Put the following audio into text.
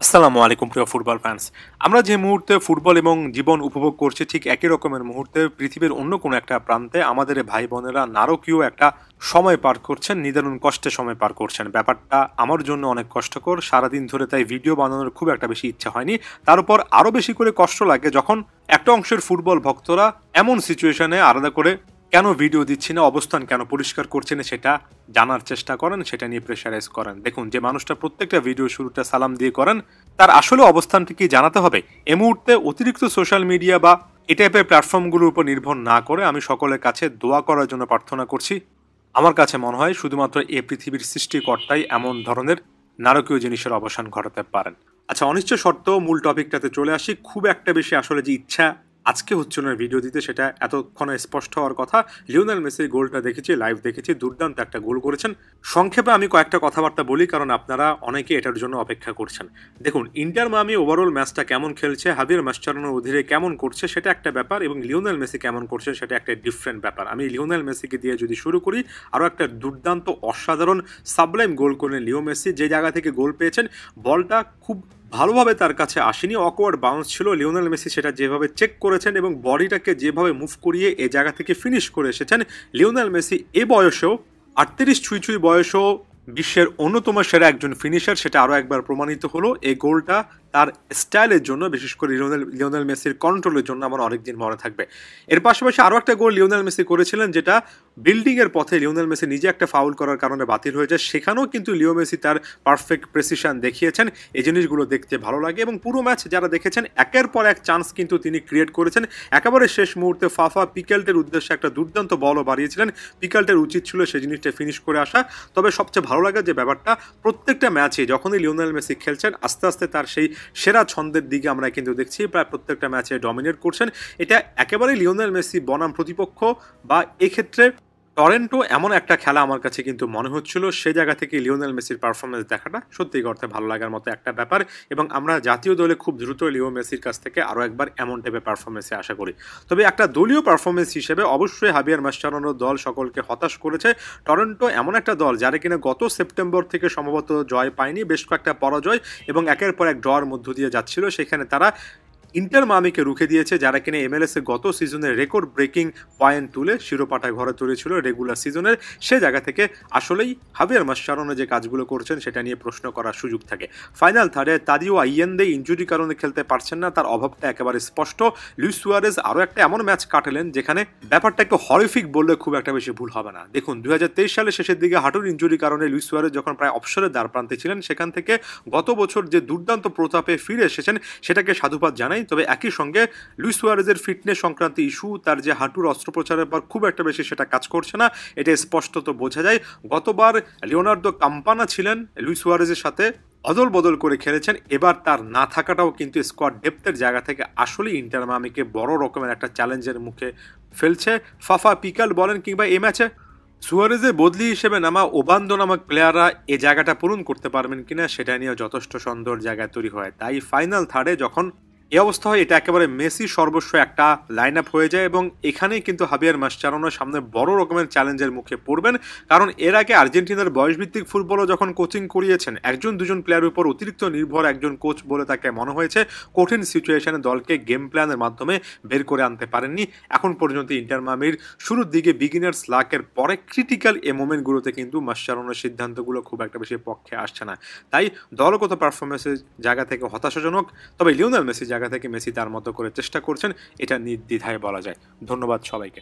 আসসালামু আলাইকুম প্রিয় ফুটবল ফ্যান্স। আমরা যে মুহূর্তে ফুটবল এবং জীবন উপভোগ করছি ঠিক একই রকমের মুহূর্তে পৃথিবীর অন্য কোনো একটা প্রান্তে আমাদের এই ভাই বোনেরা নারকীয় একটা সময় পার করছেন, নিদারুণ কষ্টে সময় পার করছেন। ব্যাপারটা আমার জন্য অনেক কষ্টকর। সারাদিন ধরে তাই ভিডিও বানানোর খুব একটা বেশি ইচ্ছা হয়নি। তার উপর আরও বেশি করে কষ্ট লাগে যখন একটা অংশের ফুটবল ভক্তরা এমন সিচুয়েশনে আলাদা করে কেন ভিডিও দিচ্ছি না, অবস্থান কেন পরিষ্কার করছে না সেটা জানার চেষ্টা করেন, সেটা নিয়ে প্রেশারাইজ করেন। দেখুন, যে মানুষটা প্রত্যেকটা ভিডিও শুরুটা সালাম দিয়ে করেন তার আসলে অবস্থানটা কি জানাতে হবে। এ মুহূর্তে অতিরিক্ত সোশ্যাল মিডিয়া বা এই টাইপের প্ল্যাটফর্মগুলোর উপর নির্ভর না করে আমি সকলের কাছে দোয়া করার জন্য প্রার্থনা করছি। আমার কাছে মনে হয় শুধুমাত্র এই পৃথিবীর সৃষ্টিকর্তাই এমন ধরনের নারকীয় জিনিসের অবসান ঘটাতে পারেন। আচ্ছা, অনিশ্চয় সত্ত্বেও মূল টপিকটাতে চলে আসি। খুব একটা বেশি আসলে যে ইচ্ছা আজকে হচ্ছে না ভিডিও দিতে, সেটা এতক্ষণে স্পষ্ট হওয়ার কথা। লিওনেল মেসির গোলটা দেখেছি, লাইভ দেখেছি, দুর্দান্ত একটা গোল করেছেন। সংক্ষেপে আমি কয়েকটা কথাবার্তা বলি, কারণ আপনারা অনেকে এটার জন্য অপেক্ষা করছেন। দেখুন, ইন্টার মায়ামি ওভারঅল ম্যাচটা কেমন খেলছে, হাবিয়ার মাসচারানোর অধীরে কেমন করছে সেটা একটা ব্যাপার, এবং লিওনেল মেসি কেমন করছে সেটা একটা ডিফারেন্ট ব্যাপার। আমি লিওনেল মেসিকে দিয়ে যদি শুরু করি, আরও একটা দুর্দান্ত অসাধারণ সাবলাইম গোল করলেন লিও মেসি। যে জায়গা থেকে গোল পেয়েছেন বলটা খুব ভালোভাবে তার কাছে আসেনি, অকওয়ার্ড বাউন্স ছিল। লিওনেল মেসি সেটা যেভাবে চেক করেছেন এবং বডিটাকে যেভাবে মুভ করিয়ে এ জায়গা থেকে ফিনিশ করে এসেছেন, লিওনেল মেসি এ বয়সেও 38 ছুঁই ছুঁই বয়সেও বিশ্বের অন্যতম সেরা একজন ফিনিশার, সেটা আরও একবার প্রমাণিত হলো। এই গোলটা তার স্টাইলের জন্য, বিশেষ করে লিওনেল মেসির কন্ট্রোলের জন্য আমার অনেকদিন মনে থাকবে। এর পাশাপাশি আরও একটা গোল লিওনেল মেসি করেছিলেন, যেটা বিল্ডিংয়ের পথে লিওনেল মেসি নিজে একটা ফাউল করার কারণে বাতিল হয়ে যায়। সেখানেও কিন্তু লিও মেসি তার পারফেক্ট প্রেসিশন দেখিয়েছেন। এই জিনিসগুলো দেখতে ভালো লাগে, এবং পুরো ম্যাচ যারা দেখেছেন একের পর এক চান্স কিন্তু তিনি ক্রিয়েট করেছেন। একেবারে শেষ মুহূর্তে ফাফা পিকেলটের উদ্দেশ্যে একটা দুর্দান্ত বলও বাড়িয়েছিলেন। পিকেলটের উচিত ছিল সেই জিনিসটা ফিনিশ করে আসা। তবে সবচেয়ে ভালো লাগে যে ব্যাপারটা, প্রত্যেকটা ম্যাচে যখনই লিওনেল মেসি খেলছেন আস্তে আস্তে তার সেই সেরা ছন্দের দিকে আমরা কিন্তু দেখছি, প্রায় প্রত্যেকটা ম্যাচে ডমিনেট করছেন। এটা একেবারে লিওনেল মেসি বনাম প্রতিপক্ষ, বা এক্ষেত্রে টরেন্টো এমন একটা খেলা আমার কাছে কিন্তু মনে হচ্ছিল। সে জায়গা থেকে লিওনেল মেসির পারফরমেন্স দেখাটা সত্যিই অর্থে ভালো লাগার মতো একটা ব্যাপার, এবং আমরা জাতীয় দলে খুব দ্রুত লিও মেসির কাছ থেকে আরও একবার এমন টাইপের পারফরমেন্সে আশা করি। তবে একটা দলীয় পারফরমেন্স হিসেবে অবশ্যই হাবিয়ার মাসচারানোর দল সকলকে হতাশ করেছে। টরেন্টো এমন একটা দল যারা কিনা গত সেপ্টেম্বর থেকে সম্ভবত জয় পায়নি, বেশ কয়েকটা পরাজয় এবং একের পর এক ড্রর মধ্য দিয়ে যাচ্ছিল। সেখানে তারা ইন্টার মায়ামিকে রুখে দিয়েছে, যারা কিনা MLS এর গত সিজনের রেকর্ড ব্রেকিং পয়েন্ট তুলে শিরোপাটা ঘরে তুলেছিল রেগুলার সিজনের। সে জায়গা থেকে আসলেই হাবিয়ার মাসচারানো যে কাজগুলো করছেন সেটা নিয়ে প্রশ্ন করার সুযোগ থাকে। ফাইনাল থার্ডে তাদিও আইয়েন্দে ইনজুরি কারণে খেলতে পারছেন না, তার অভাবটা একেবারে স্পষ্ট। লুইস সুয়ারেজ আরও একটা এমন ম্যাচ কাটালেন যেখানে ব্যাপারটা একটু হরিফিক বললে খুব একটা বেশি ভুল হবে না। দেখুন, 2023 সালের শেষের দিকে হাঁটুর ইনজুরির কারণে লুইস সুয়ারেজ যখন প্রায় অবসরের দ্বার প্রান্তে ছিলেন, সেখান থেকে গত বছর যে দুর্দান্ত প্রতাপে ফিরে এসেছেন সেটাকে সাধুবাদ জানাই। তবে একই সঙ্গে লুইস সুয়ারেজের ফিটনেস সংক্রান্ত ইস্যু, তার যে হাঁটুর অস্ত্রোপচারের পর খুব একটা বেশি সেটা কাজ করছে না, এটা স্পষ্টত বোঝা যায়। গতবার লিওনার্দো কাম্পানা ছিলেন লুইস সুয়ারেজের সাথে অদল বদল করে খেলেছেন, এবার তার না থাকাটাও কিন্তু স্কোয়াড ডেপথের জায়গা থেকে আসলেই ইন্টার মায়ামিকে বড় রকমের একটা চ্যালেঞ্জের মুখে ফেলছে। ফাফা পিকাল বলেন কিংবা এই ম্যাচে সুয়ারেজের বদলি হিসেবে নামা ওবান্দো নামক প্লেয়াররা এই জায়গাটা পূরণ করতে পারবেন কিনা সেটা নিয়ে যথেষ্ট সন্দেহ জায়গায় তৈরি হয়। তাই ফাইনাল থার্ডে যখন এই অবস্থা হয়, এটা একেবারে মেসি সর্বস্ব একটা লাইন আপ হয়ে যায়, এবং এখানেই কিন্তু হাবিয়ার মাসচারানোর সামনে বড় রকমের চ্যালেঞ্জের মুখে পড়বেন। কারণ এর আগে আর্জেন্টিনার বয়সভিত্তিক ফুটবলও যখন কোচিং করিয়েছেন, একজন দুজন প্লেয়ারের উপর অতিরিক্ত নির্ভর একজন কোচ বলে তাকে মনে হয়েছে। কঠিন সিচুয়েশনে দলকে গেম প্ল্যানের মাধ্যমে বের করে আনতে পারেননি। এখন পর্যন্ত ইন্টার মায়ামির শুরুর দিকে বিগিনার্স লাকের পরে ক্রিটিক্যাল এই মোমেন্টগুলোতে কিন্তু মাসচারানোর সিদ্ধান্তগুলো খুব একটা বেশি পক্ষে আসছে না। তাই দলগত পারফরমেন্সের জায়গা থেকে হতাশাজনক। তবে লিওনেল মেসি জায়গা থেকে মেসি তার মতো করে চেষ্টা করছেন, এটা নির্দ্বিধায় বলা যায়। ধন্যবাদ সবাইকে।